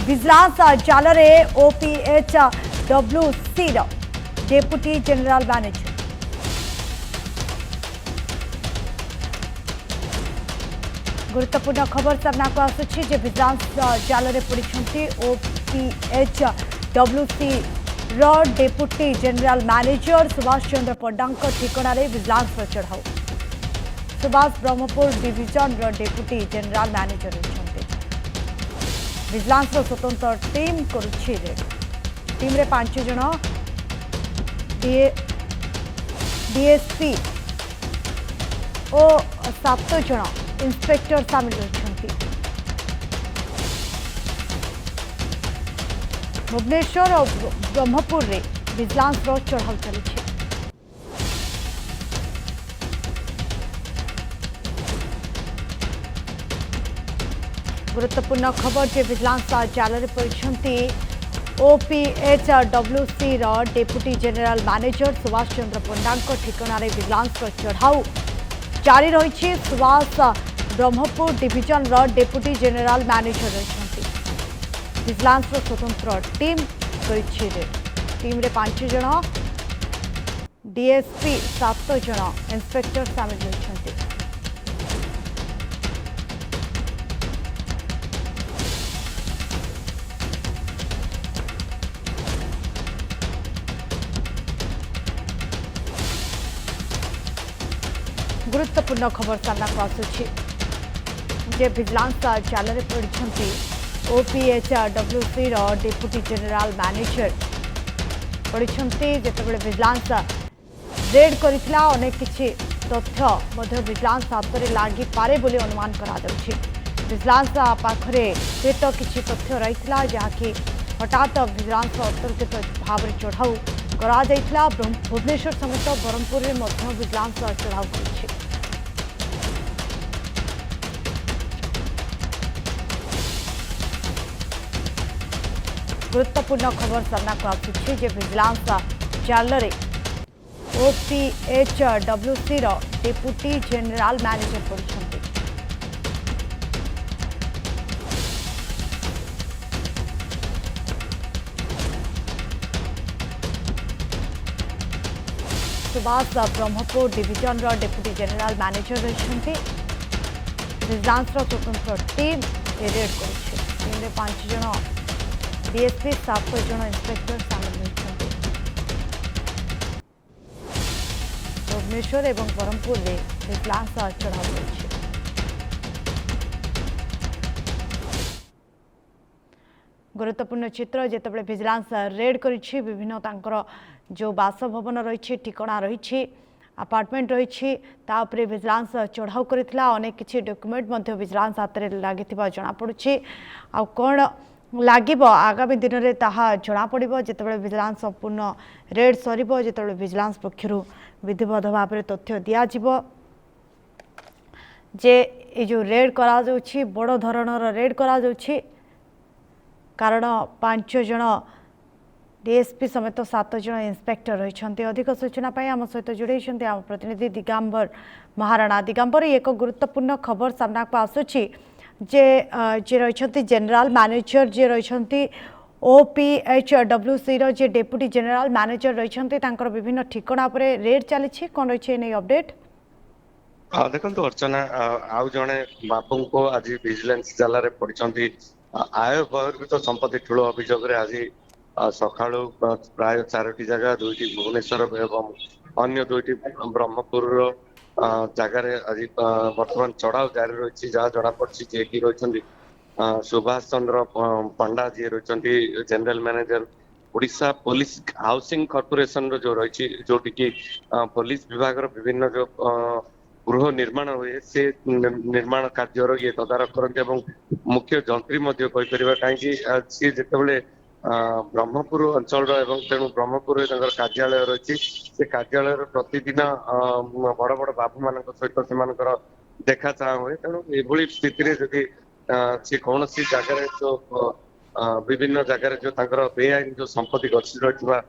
Vigilance जाल में OPH WC deputy general manager गुरुत्वपूर्ण खबर सामना को आसुछि जे विजिलेंस जाल में पड़ती OPH WC deputy general manager Subhash Chandra Panda ठिकाना विजिलेंस चढ़ाऊ Subhash Brahmapur division deputy general manager vigilance स्वतंत्र टीम करुछि रेड टीम रे 5 जन डीएसपी और 7 जन इंस्पेक्टर सामिल होती भुवनेश्वर और ब्रह्मपुर रे विजिलेंस चढ़ाऊ चली गुरुत्वपूर्ण खबर जे विजिलेंस जाल में पड़ती OPH WC deputy general manager Subhash Chandra Panda ठिकाना विजिलेंस चढ़ाऊ जारी रही Subhash Brahmapur division deputy general manager रही विजिलेंस स्वतंत्र टीम टीम रे 5 जन डीएसपी 7 जन इंस्पेक्टर सामिल होती गुरुत्वपूर्ण खबर सामना को आसुछि जे विजिलेंस जाल में पड़ती OPH WC deputy general manager पड़ती जितेबाला विजिलेंस रेड करथिला अनेक किछि तथ्य विजिलेंस हाथ में लगी पारे बोली अनुमान करा विजिलेंस पाखरे हुएत किछि तथ्य रही जहाँकि हठात विजिलेंस अतर्कित भाव में चढ़ाऊ करा भुवनेश्वर समेत ब्रह्मपुर में विजिलेंस चढ़ाऊ कर गुरुत्वपूर्ण खबर सामना को आसुछि जे विजिलेंस जाल में OPH WC deputy general manager पड़ती Subhash Brahmapur division deputy general manager रही विजिलेंस स्वतंत्र टीम रेड कर 5 जन डीएसपी 7 जन इंस्पेक्टर सामिल होती भुवनेश्वर और ब्रह्मपुर में विजिलेंस चढ़ाऊ रही गुरुत्वपूर्ण चित्र जितेबाला विजिलेंस रेड करिछि विभिन्न तांकर जो बासभवन रही ठिकाना रही अपार्टमेंट रही तापर विजिलेंस चढ़ाऊ करथिला अनेक किछि डॉक्यूमेंट विजिलेंस हाथ में लगी जना पड़ुछि आ कोन लागिब आगामी दिन में ताहा जना पड़िबो जितेबाला विजिलेंस संपूर्ण रेड सरिबो जितेबाला विजिलेंस पक्षरु विधिवत भाव में तथ्य दियाजिबो जे ए जो रेड करा जाउछि बड़ धरणर रेड करा जाउछि कारण 5 जन डीएसपी समेत 7 जन इंस्पेक्टर रही अधिक सूचना आम सहित जोड़े आम प्रतिनिधि दिगंबर महाराणा दिगंबर एक गुरुत्वपूर्ण खबर सामना को आसुछि जे रही जनरल मैनेजर जे रही ओपीएच डब्ल्यूसी जे डेप्यूटी जनरल मैनेजर रही विभिन्न ठिकाना पर रेड चली कौन रही नहीं अपडेट देखो अर्चना आउ जड़े बापू को आज विजिलेंस जाल में पड़ती आय बहिर्भूत संपत्ति ठूल अभियोग आज सका प्राय 4टी जगह 2टी भुवनेश्वर एवं अन्य 2टी ब्रह्मपुर जगार आज बर्तमान चढ़ाऊ जारी रही जहाँ जना पड़ी जे कि रही सुभाष चंद्र पंडा जी रही general manager Odisha police housing corporation जो रही जोटि पुलिस विभाग विभिन्न जो गृह निर्माण हुए से निर्माण कार्यर ये तदारख करते मुख्य जंत्री कहीं सी जिते ब्रह्मपुर अंचल तेणु ब्रह्मपुर कार्यालय रही से कार्यालय प्रतिदिन बड़ बड़ बाबू मान सहित से देखा चाह हुए तेणु ये स्थिति जदि सी कौन सी जगार जो विभिन्न जगार जो बेआईन जो संपत्ति गच्छी रही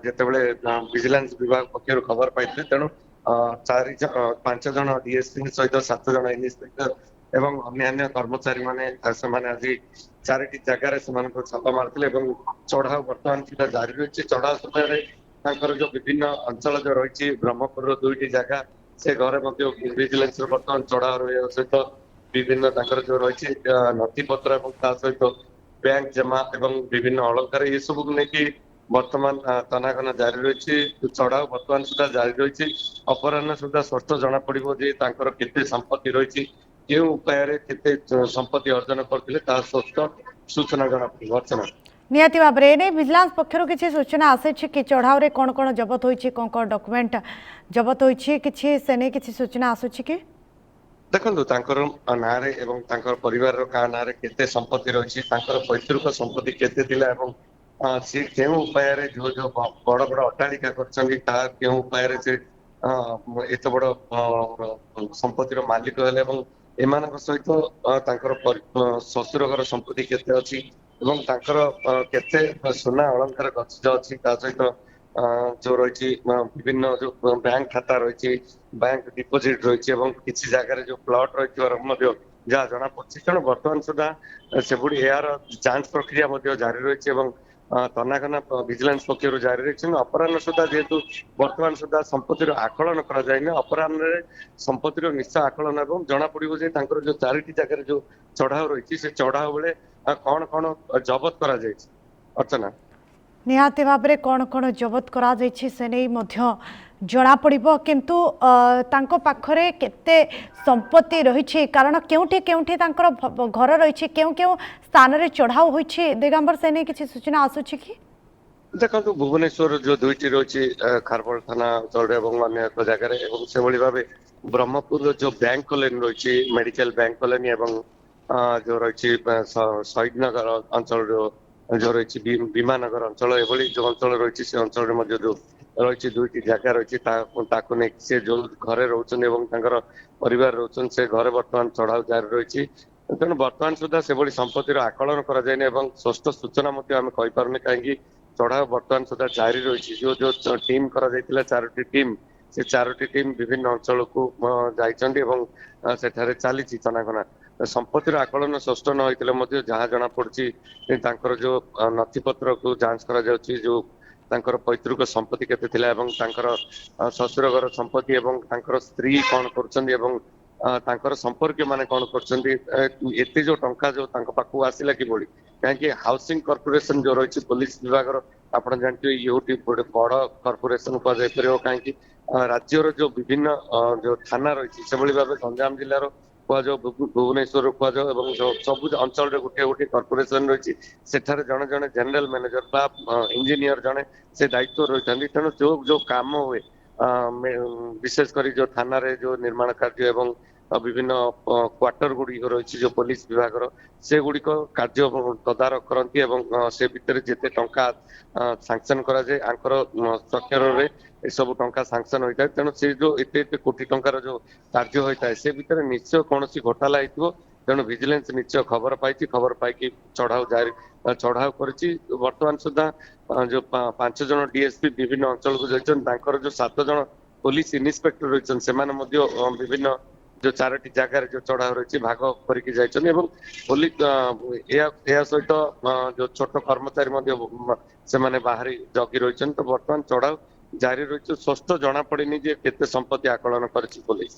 जितेबाला विजिलेंस विभाग पक्षर खबर पाई तेणु 5 जन डीएसपी सहित 7 जन इंस्पेक्टर एवं अन्य कर्मचारी माने आज ଚାରିଟି ଜାଗାରେ ସେମାନଙ୍କୁ ଛାପା ମାରିଥିଲେ ଏବଂ ଚଢାଉ ବର୍ତ୍ତମାନ ସୁଦ୍ଧା ଜାରି ରହିଛି। ଚଢାଉ ସମୟରେ ତାଙ୍କର ଯୋଉ ବିଭିନ୍ନ ଅଞ୍ଚଳ ଯୋଉ ରହିଛି ବ୍ରହ୍ମପୁରର 2ଟି ଜାଗା ସେ ଘରେ ମଧ୍ୟ ଭିଜିଲାନ୍ସର ବର୍ତ୍ତମାନ ଚଢାଉ ରହିବା ସହିତ ବିଭିନ୍ନ ତାଙ୍କର ଯୋଉ ରହିଛି ନଥିପତ୍ର ଏବଂ ତା ସହିତ ବ୍ୟାଙ୍କ ଜମା ଏବଂ ବିଭିନ୍ନ ଅଳଙ୍କାର ଏସବୁକୁ ନେଇକି ବର୍ତ୍ତମାନ ତନାଘନା ଜାରି ରହିଛି। ଚଢାଉ ବର୍ତ୍ତମାନ ସୁଦ୍ଧା ଜାରି ରହିଛି। ଅପରାହ୍ନ ସୁଦ୍ଧା ସ୍ପଷ୍ଟ ଜଣା ପଡିବ ଯେ ତାଙ୍କର କେତେ ସମ୍ପତ୍ତି ରହିଛି, କେଉଁ ଉପାୟରେ କେତେ ସମ୍ପତ୍ତି ଅର୍ଜନ କରିଥିଲେ ତାହା ସ୍ପଷ୍ଟ ସୂଚନା ଜଣା ପଡିବ। ଅର୍ଚ୍ଚନା, निहाती भाव में एने विजिलेंस पक्षर किसी सूचना आसी कि चढ़ाऊ कौन कौन जबत होती कौन कौन डॉक्यूमेंट जबत होती किसी से नहीं किसी सूचना आसूची कि ଦେଖନ୍ତୁ ତାଙ୍କର ନାଁରେ ଏବଂ ତାଙ୍କର ପରିବାରର କାହା ନାଁରେ କେତେ ସମ୍ପତ୍ତି ରହିଛି, ତାଙ୍କର ପୈତୃକ ସମ୍ପତ୍ତି କେତେ ଥିଲା ଏବଂ ସେ କେଉଁ ଉପାୟରେ ଯୋଉ ଯୋଉ ବଡ ବଡ ଅଟ୍ଟାଳିକା କରିଛନ୍ତି ତାହା କେଉଁ ଉପାୟରେ ସେ ଏତେ ବଡ ସମ୍ପତ୍ତିର ମାଲିକ ହେଲେ ଏବଂ ଏମାନଙ୍କ ସହିତ ତାଙ୍କର ଶ୍ୱଶୁର ଘର ସମ୍ପତ୍ତି କେତେ ଅଛି ଏବଂ ତାଙ୍କର କେତେ ସୁନା ଅଳଙ୍କାର ଗଚ୍ଛିତ ଅଛି ତା ସହିତ ଯୋଉ ରହିଛି ବିଭିନ୍ନ ଯୋଉ ବ୍ୟାଙ୍କ ଖାତା ରହିଛି, ବ୍ୟାଙ୍କ ଡିପୋଜିଟ ରହିଛି ଏବଂ କିଛି ଜାଗାରେ ଯୋଉ ପ୍ଲଟ ରହିଥିବାର ମଧ୍ୟ ଯାହା ଜଣା ପଡୁଛି। ତେଣୁ ବର୍ତ୍ତମାନ ସୁଦ୍ଧା ସେଭଳି ଏହାର ଯାଞ୍ଚ ପ୍ରକ୍ରିୟା ମଧ୍ୟ ଜାରି ରହିଛି ଏବଂ ତନାଘନା ଭିଜିଲାନ୍ସ ପକ୍ଷରୁ ଜାରି ରହିଛି। ଅପରାହ୍ନ ସୁଦ୍ଧା ଯେହେତୁ ବର୍ତ୍ତମାନ ସୁଦ୍ଧା ସମ୍ପତ୍ତିର ଆକଳନ କରାଯାଇନି, ଅପରାହ୍ନରେ ସମ୍ପତ୍ତିର ନିଶ୍ଚୟ ଆକଳନ ଏବଂ ଜଣା ପଡିବ ଯେ ତାଙ୍କର ଯୋଉ 4ଟି ଜାଗାରେ ଯୋଉ ଚଢାଉ ରହିଛି ସେ ଚଢାଉ ବେଳେ କଣ କଣ ଜବତ କରାଯାଇଛି। ଅର୍ଚ୍ଚନା, निहाती भाव में कौन कौन जबत करा से नहीं जना पड़िबो किंतु तांको पाखरे केते संपत्ति रही कारण केउठी केउठी तांकर घर रही केउ केउ स्थान रे चढ़ाऊ होइछि दिगंबर से नहीं किसी सूचना आसुछि कि ଦେଖନ୍ତୁ ଭୁବନେଶ୍ୱର ଯୋଉ 2ଟି ରହିଛି ଖାରବଳ ଥାନା ଅଞ୍ଚଳରେ ଏବଂ ଅନ୍ୟ ଏକ ଜାଗାରେ ଏବଂ ସେଭଳି ଭାବେ ବ୍ରହ୍ମପୁରର ଯୋଉ ବ୍ୟାଙ୍କ କଲୋନୀ ରହିଛି ମେଡିକାଲ ବ୍ୟାଙ୍କ କଲୋନୀ ଏବଂ ଯୋଉ ରହିଛି ଶହୀଦ ନଗର ଅଞ୍ଚଳର ଯୋଉ ରହିଛି ବିମାନନଗର ଅଞ୍ଚଳ ଏଭଳି ଯୋଉ ଅଞ୍ଚଳ ରହିଛି ସେ ଅଞ୍ଚଳରେ ମଧ୍ୟ ଯୋଉ ରହିଛି 2ଟି ଜାଗା ରହିଛି ତାକୁ ନେଇକି ସେ ଯୋଉ ଘରେ ରହୁଛନ୍ତି ଏବଂ ତାଙ୍କର ପରିବାର ରହୁଛନ୍ତି ସେ ଘରେ ବର୍ତ୍ତମାନ ଚଢାଉ ଜାରି ରହିଛି। ତେଣୁ ବର୍ତ୍ତମାନ ସୁଦ୍ଧା ସେଭଳି ସମ୍ପତ୍ତିର ଆକଳନ କରାଯାଇନି ଏବଂ ସ୍ପଷ୍ଟ ସୂଚନା ମଧ୍ୟ ଆମେ କହିପାରୁନି କାହିଁକି ଚଢାଉ ବର୍ତ୍ତମାନ ସୁଦ୍ଧା ଜାରି ରହିଛି। ଯୋଉ ଯୋଉ ଟିମ୍ କରାଯାଇଥିଲା 4ଟି ଟିମ୍ ସେ 4ଟି ଟିମ୍ ବିଭିନ୍ନ ଅଞ୍ଚଳକୁ ଯାଇଛନ୍ତି ଏବଂ ସେଠାରେ ଚାଲିଛି ତନାଘନା। ସମ୍ପତ୍ତିର ଆକଳନ ସ୍ପଷ୍ଟ ନ ହୋଇଥିଲେ ମଧ୍ୟ ଯାହା ଜଣା ପଡୁଛି ତାଙ୍କର ଯୋଉ ନଥିପତ୍ରକୁ ଯାଞ୍ଚ କରାଯାଉଛି, ଯୋଉ ତାଙ୍କର ପୈତୃକ ସମ୍ପତ୍ତି କେତେ ଥିଲା ଏବଂ ତାଙ୍କର ଶ୍ୱଶୁର ଘର ସମ୍ପତ୍ତି ଏବଂ ତାଙ୍କର ସ୍ତ୍ରୀ କଣ କରୁଛନ୍ତି ଏବଂ ତାଙ୍କର ସମ୍ପର୍କୀୟ ମାନେ କଣ କରୁଛନ୍ତି, ଏତେ ଯୋଉ ଟଙ୍କା ଯୋଉ ତାଙ୍କ ପାଖକୁ ଆସିଲା କିଭଳି, କାହିଁକି ହାଉସିଂ କର୍ପୋରେସନ ଯୋଉ ରହିଛି ପୋଲିସ ବିଭାଗର ଆପଣ ଜାଣିଥିବେ ଇଏ ଗୋଟେ ବଡ କର୍ପୋରେସନ କୁହାଯାଇପାରିବ କାହିଁକି ରାଜ୍ୟର ଯୋଉ ବିଭିନ୍ନ ଯୋଉ ଥାନା ରହିଛି ସେଭଳି ଭାବେ ଗଞ୍ଜାମ ଜିଲ୍ଲାର କୁହାଯାଉ ଭୁବନେଶ୍ୱର କୁହାଯାଉ ଏବଂ ସବୁ ଅଞ୍ଚଳରେ ଗୋଟିଏ ଗୋଟିଏ କର୍ପୋରେସନ ରହିଛି ସେଠାରେ ଜଣେ ଜଣେ ଜେନେରାଲ ମ୍ୟାନେଜର ବା ଇଞ୍ଜିନିୟର ଜଣେ ସେ ଦାୟିତ୍ୱ ରହିଥାନ୍ତି। ତେଣୁ ଯୋଉ ଯୋଉ କାମ ହୁଏ ବିଶେଷ କରି ଯୋଉ ଥାନାରେ ଯୋଉ ନିର୍ମାଣ କାର୍ଯ୍ୟ ଏବଂ ବିଭିନ୍ନ କ୍ୱାର୍ଟର ଗୁଡିକ ରହିଛି ଯୋଉ ପୋଲିସ ବିଭାଗର ସେଗୁଡିକ କାର୍ଯ୍ୟ ତଦାରଖ କରନ୍ତି ଏବଂ ସେ ଭିତରେ ଯେତେ ଟଙ୍କା ସାଙ୍କସନ କରାଯାଏ ଆଙ୍କର ସ୍ଟ୍ରକ୍ଚରରେ ଏସବୁ ଟଙ୍କା ସାଙ୍କସନ ହୋଇଥାଏ। ତେଣୁ ସେ ଯୋଉ ଏତେ ଏତେ କୋଟି ଟଙ୍କାର ଯୋଉ କାର୍ଯ୍ୟ ହୋଇଥାଏ ସେ ଭିତରେ ନିଶ୍ଚୟ କୌଣସି ଘୋଟାଲା ହେଇଥିବ। ତେଣୁ ଭିଜିଲାନ୍ସ ନିଶ୍ଚୟ ଖବର ପାଇଛି, ଖବର ପାଇକି ଚଢାଉ କରିଛି। ବର୍ତ୍ତମାନ ସୁଦ୍ଧା ଯୋଉ 5 ଜଣ ଡିଏସପି ବିଭିନ୍ନ ଅଞ୍ଚଳକୁ ଯାଇଛନ୍ତି, ତାଙ୍କର ଯୋଉ 7 ଜଣ ପୋଲିସ ଇନ୍ସପେକ୍ଟର ରହିଛନ୍ତି ସେମାନେ ମଧ୍ୟ ବିଭିନ୍ନ ଯୋଉ 4ଟି ଜାଗାରେ ଯୋଉ ଚଢାଉ ରହିଛି ଭାଗ କରିକି ଯାଇଛନ୍ତି ଏବଂ ପୋଲିସ ଏହା ସହିତ ଯୋଉ ଛୋଟ କର୍ମଚାରୀ ମଧ୍ୟ ସେମାନେ ବାହାରି ଜଗି ରହିଛନ୍ତି। ତ ବର୍ତ୍ତମାନ ଚଢାଉ ଜାରି ରହିଛି, ସ୍ପଷ୍ଟ ଜଣା ପଡିନି ଯେ କେତେ ସମ୍ପତ୍ତି ଆକଳନ କରିଛି ପୋଲିସ।